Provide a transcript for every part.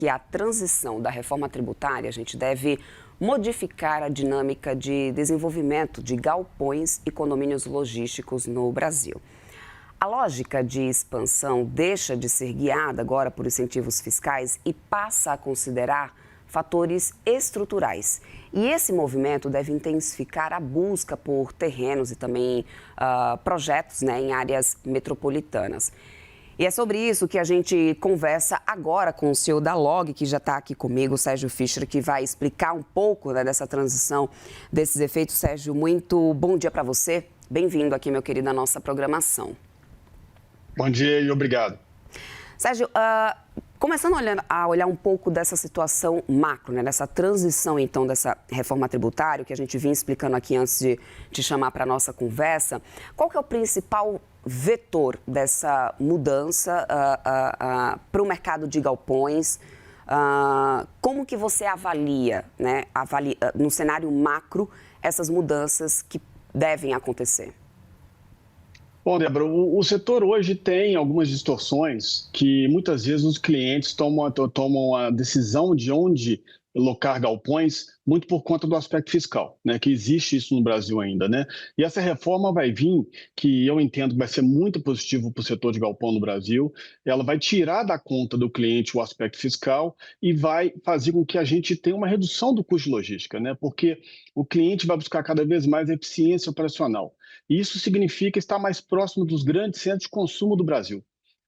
que a transição da reforma tributária, a gente deve modificar a dinâmica de desenvolvimento de galpões e condomínios logísticos no Brasil. A lógica de expansão deixa de ser guiada agora por incentivos fiscais e passa a considerar fatores estruturais. E esse movimento deve intensificar a busca por terrenos e também projetos, né, em áreas metropolitanas. E é sobre isso que a gente conversa agora com o CEO da LOG, que já está aqui comigo, o Sérgio Fischer, que vai explicar um pouco, né, dessa transição, desses efeitos. Sérgio, muito bom dia para você. Bem-vindo aqui, meu querido, à nossa programação. Bom dia e obrigado. Sérgio, começando a olhar um pouco dessa situação macro, né, dessa transição, então, dessa reforma tributária, que a gente vinha explicando aqui antes de te chamar para a nossa conversa, qual que é o principal vetor dessa mudança para o mercado de galpões? Como que você avalia, né, no cenário macro, essas mudanças que devem acontecer? Bom, Débora, o setor hoje tem algumas distorções que muitas vezes os clientes tomam a decisão de onde locar galpões muito por conta do aspecto fiscal, né, que existe isso no Brasil ainda, né? E essa reforma vai vir, que eu entendo que vai ser muito positivo para o setor de galpão no Brasil. Ela vai tirar da conta do cliente o aspecto fiscal e vai fazer com que a gente tenha uma redução do custo de logística, né? Porque o cliente vai buscar cada vez mais eficiência operacional. E isso significa estar mais próximo dos grandes centros de consumo do Brasil.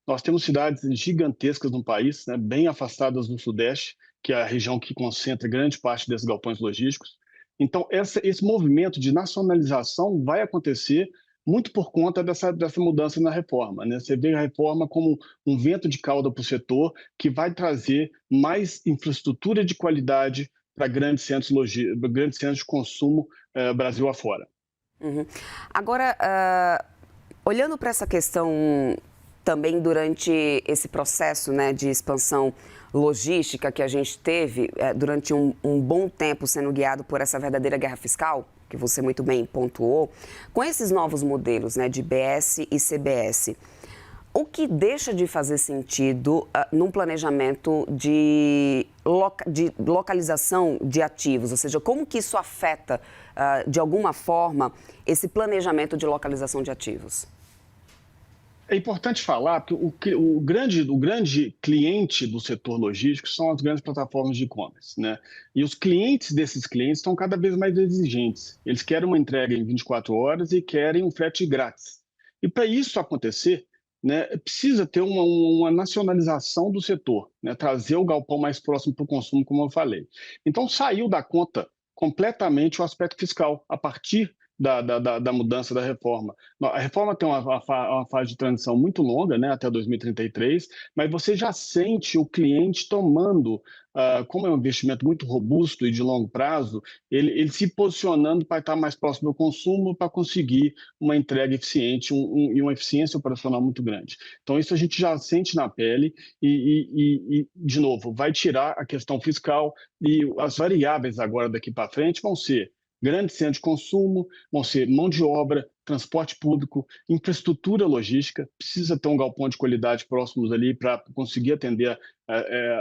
Nós temos cidades gigantescas no país, né, bem afastadas do Sudeste, que é a região que concentra grande parte desses galpões logísticos. Então, esse movimento de nacionalização vai acontecer muito por conta dessa mudança na reforma, né? Você vê a reforma como um vento de cauda para o setor que vai trazer mais infraestrutura de qualidade para grandes centros de consumo Brasil afora. Uhum. Agora, olhando para essa questão também durante esse processo, né, de expansão logística que a gente teve durante um bom tempo sendo guiado por essa verdadeira guerra fiscal, que você muito bem pontuou, com esses novos modelos, né, de BS e CBS, o que deixa de fazer sentido num planejamento de localização de ativos? Ou seja, como que isso afeta, de alguma forma, esse planejamento de localização de ativos? É importante falar que o grande cliente do setor logístico são as grandes plataformas de e-commerce, né? E os clientes desses clientes estão cada vez mais exigentes. Eles querem uma entrega em 24 horas e querem um frete grátis. E para isso acontecer, né, precisa ter uma nacionalização do setor, né, trazer o galpão mais próximo para o consumo, como eu falei. Então, saiu da conta completamente o aspecto fiscal, a partir da mudança da reforma. A reforma tem uma fase de transição muito longa, né, até 2033, mas você já sente o cliente tomando, como é um investimento muito robusto e de longo prazo, ele se posicionando para estar mais próximo do consumo, para conseguir uma entrega eficiente e uma eficiência operacional muito grande. Então, isso a gente já sente na pele e, de novo, vai tirar a questão fiscal e as variáveis agora daqui para frente vão ser grandes centros de consumo, vão ser mão de obra, transporte público, infraestrutura logística, precisa ter um galpão de qualidade próximos ali para conseguir atender,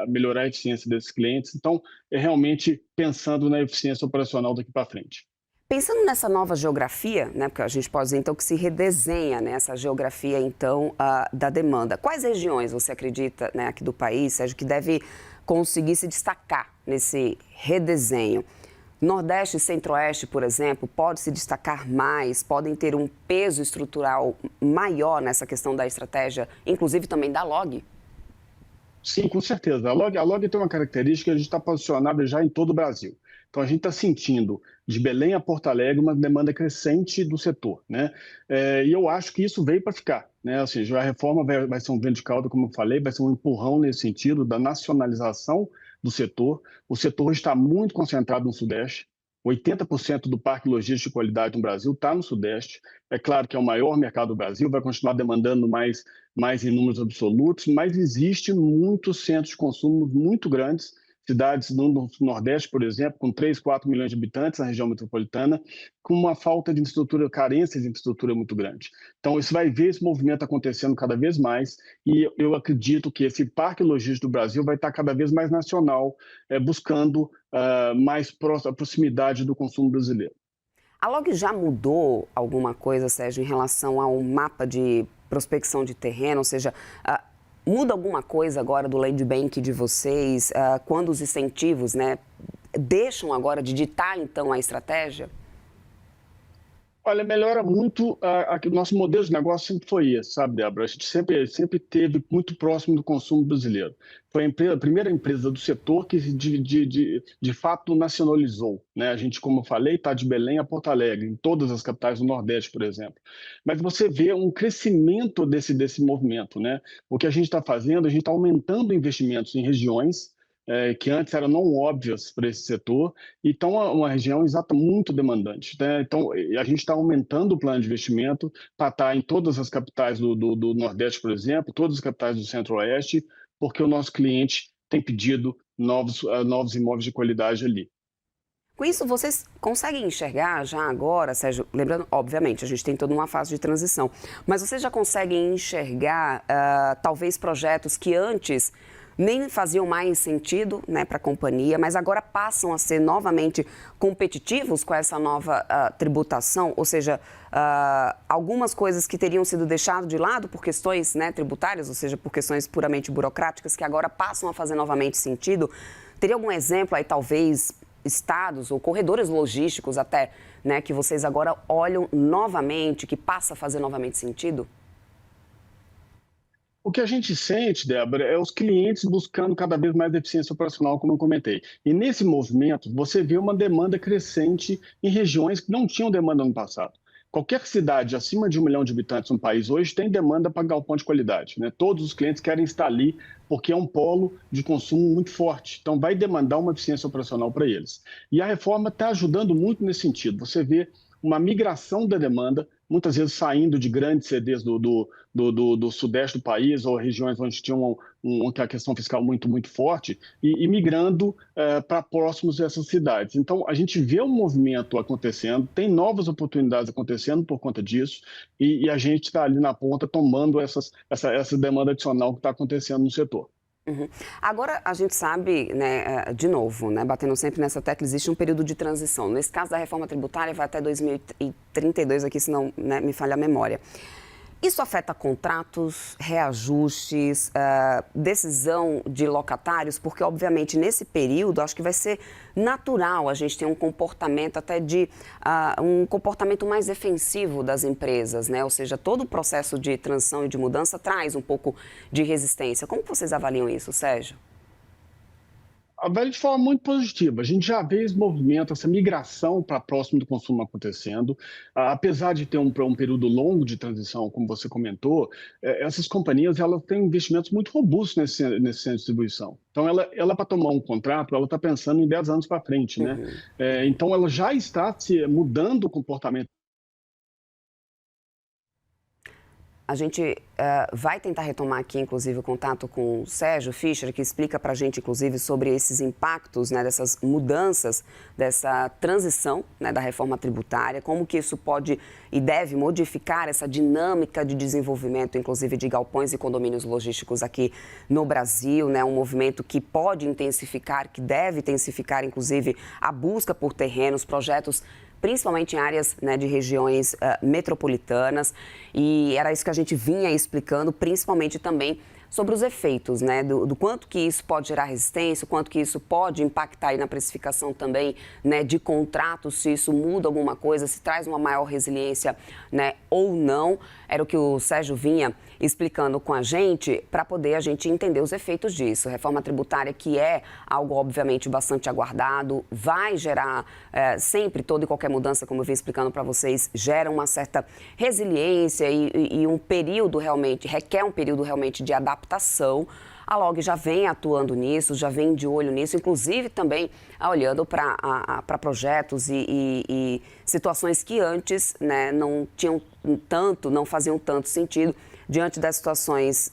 melhorar a eficiência desses clientes. Então, é realmente pensando na eficiência operacional daqui para frente. Pensando nessa nova geografia, né, porque a gente pode dizer então que se redesenha, né, essa geografia então da demanda. Quais regiões você acredita, né, aqui do país, Sérgio, que deve conseguir se destacar nesse redesenho? Nordeste e Centro-Oeste, por exemplo, pode se destacar mais, podem ter um peso estrutural maior nessa questão da estratégia, inclusive também da LOG? Sim, com certeza. A LOG tem uma característica, a gente está posicionado já em todo o Brasil. Então, a gente está sentindo, de Belém a Porto Alegre, uma demanda crescente do setor, né? E eu acho que isso veio para ficar, né? Ou seja, a reforma vai ser um vento de cauda, como eu falei, vai ser um empurrão nesse sentido da nacionalização do setor. O setor está muito concentrado no Sudeste. 80% do parque logístico de qualidade no Brasil está no Sudeste. É claro que é o maior mercado do Brasil, vai continuar demandando mais em números absolutos, mas existe muitos centros de consumo muito grandes cidades no Nordeste, por exemplo, com 3, 4 milhões de habitantes na região metropolitana, com uma falta de infraestrutura, carência de infraestrutura muito grande. Então, você vai ver esse movimento acontecendo cada vez mais e eu acredito que esse parque logístico do Brasil vai estar cada vez mais nacional, buscando mais a proximidade do consumo brasileiro. A Log já mudou alguma coisa, Sérgio, em relação ao mapa de prospecção de terreno? Ou seja, muda alguma coisa agora do land bank de vocês, quando os incentivos, né, deixam agora de ditar, então, a estratégia? Olha, melhora muito, o nosso modelo de negócio sempre foi esse, sabe, Débora? A gente sempre teve muito próximo do consumo brasileiro. Foi a primeira empresa do setor que de fato nacionalizou, né? A gente, como eu falei, está de Belém a Porto Alegre, em todas as capitais do Nordeste, por exemplo. Mas você vê um crescimento desse movimento, né? O que a gente está fazendo, a gente está aumentando investimentos em regiões que antes eram não óbvias para esse setor, e então uma região exata muito demandante, né? Então, a gente está aumentando o plano de investimento para estar em todas as capitais do Nordeste, por exemplo, todas as capitais do Centro-Oeste, porque o nosso cliente tem pedido novos imóveis de qualidade ali. Com isso, vocês conseguem enxergar já agora, Sérgio, lembrando, obviamente, a gente tem toda uma fase de transição, mas vocês já conseguem enxergar, talvez, projetos que antes nem faziam mais sentido, né, para a companhia, mas agora passam a ser novamente competitivos com essa nova tributação? Ou seja, algumas coisas que teriam sido deixadas de lado por questões, né, tributárias, ou seja, por questões puramente burocráticas, que agora passam a fazer novamente sentido. Teria algum exemplo aí, talvez, estados ou corredores logísticos até, né, que vocês agora olham novamente, que passa a fazer novamente sentido? O que a gente sente, Débora, é os clientes buscando cada vez mais eficiência operacional, como eu comentei. E nesse movimento, você vê uma demanda crescente em regiões que não tinham demanda no passado. Qualquer cidade acima de 1 milhão de habitantes no país hoje tem demanda para galpão de qualidade, né? Todos os clientes querem estar ali porque é um polo de consumo muito forte. Então, vai demandar uma eficiência operacional para eles. E a reforma está ajudando muito nesse sentido. Você vê uma migração da demanda, muitas vezes saindo de grandes CDs do sudeste do país ou regiões onde tinha a questão fiscal muito forte e migrando para próximos dessas cidades. Então, a gente vê um movimento acontecendo, tem novas oportunidades acontecendo por conta disso e a gente está ali na ponta tomando essa demanda adicional que está acontecendo no setor. Uhum. Agora, a gente sabe, né, de novo, né, batendo sempre nessa tecla, existe um período de transição. Nesse caso da reforma tributária, vai até 2032 aqui, se não, né, me falha a memória. Isso afeta contratos, reajustes, decisão de locatários? Porque, obviamente, nesse período, acho que vai ser natural a gente ter um comportamento até de um comportamento mais defensivo das empresas, né? Ou seja, todo o processo de transição e de mudança traz um pouco de resistência. Como vocês avaliam isso, Sérgio? Avalio de forma muito positiva. A gente já vê esse movimento, essa migração para próximo do consumo acontecendo. Apesar de ter um período longo de transição, como você comentou, essas companhias elas têm investimentos muito robustos nesse centro de distribuição. Então, ela para tomar um contrato, ela está pensando em 10 anos para frente, né? Uhum. Então, ela já está mudando o comportamento. A gente vai tentar retomar aqui, inclusive, o contato com o Sérgio Fischer, que explica para a gente, inclusive, sobre esses impactos, né, dessas mudanças, dessa transição, né, da reforma tributária, como que isso pode e deve modificar essa dinâmica de desenvolvimento, inclusive, de galpões e condomínios logísticos aqui no Brasil, né, um movimento que pode intensificar, que deve intensificar, inclusive, a busca por terrenos, projetos principalmente em áreas, né, de regiões metropolitanas, e era isso que a gente vinha explicando, principalmente também sobre os efeitos, né, do quanto que isso pode gerar resistência, o quanto que isso pode impactar aí na precificação também, né, de contratos, se isso muda alguma coisa, se traz uma maior resiliência, né, ou não. Era o que o Sérgio vinha explicando com a gente para poder a gente entender os efeitos disso. Reforma tributária, que é algo, obviamente, bastante aguardado, vai gerar sempre, toda e qualquer mudança, como eu vim explicando para vocês, gera uma certa resiliência e um período realmente, requer um período realmente de adaptação. A Log já vem atuando nisso, já vem de olho nisso, inclusive também olhando para projetos e situações que antes, né, não tinham tanto, não faziam tanto sentido diante das situações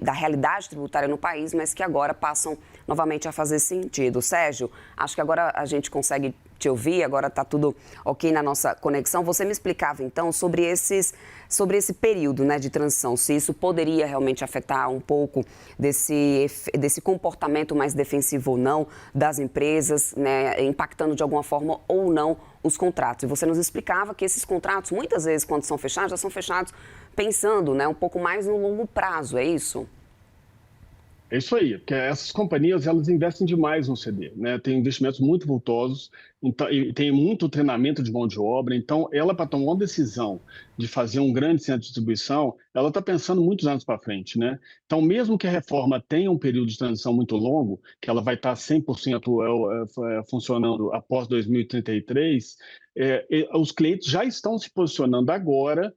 da realidade tributária no país, mas que agora passam novamente a fazer sentido. Sérgio, acho que agora a gente consegue te ouvir, agora está tudo ok na nossa conexão. Você me explicava, então, sobre esse período, né, de transição, se isso poderia realmente afetar um pouco desse comportamento mais defensivo ou não das empresas, né, impactando de alguma forma ou não os contratos. E você nos explicava que esses contratos, muitas vezes, quando são fechados, já são fechados pensando, né, um pouco mais no longo prazo, é isso? É isso aí, porque essas companhias elas investem demais no CD, né? Tem investimentos muito vultosos, então, e tem muito treinamento de mão de obra. Então, ela para tomar uma decisão de fazer um grande centro de distribuição, ela está pensando muitos anos para frente, né? Então, mesmo que a reforma tenha um período de transição muito longo, que ela vai estar 100% funcionando após 2033, os clientes já estão se posicionando agora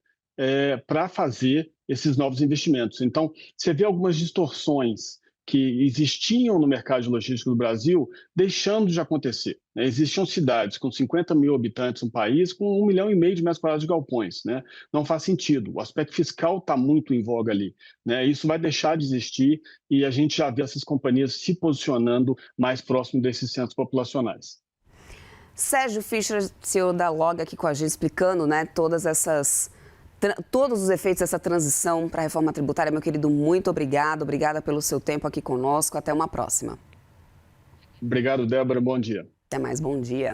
para fazer esses novos investimentos. Então, você vê algumas distorções que existiam no mercado de logística do Brasil, deixando de acontecer, né? Existiam cidades com 50 mil habitantes no país, com 1,5 milhão de metros quadrados de galpões, né? Não faz sentido. O aspecto fiscal está muito em voga ali, né? Isso vai deixar de existir e a gente já vê essas companhias se posicionando mais próximo desses centros populacionais. Sérgio Fischer, CEO da Log, aqui com a gente, explicando, né, todos os efeitos dessa transição para a reforma tributária. Meu querido, muito obrigado. Obrigada pelo seu tempo aqui conosco. Até uma próxima. Obrigado, Débora. Bom dia. Até mais, bom dia.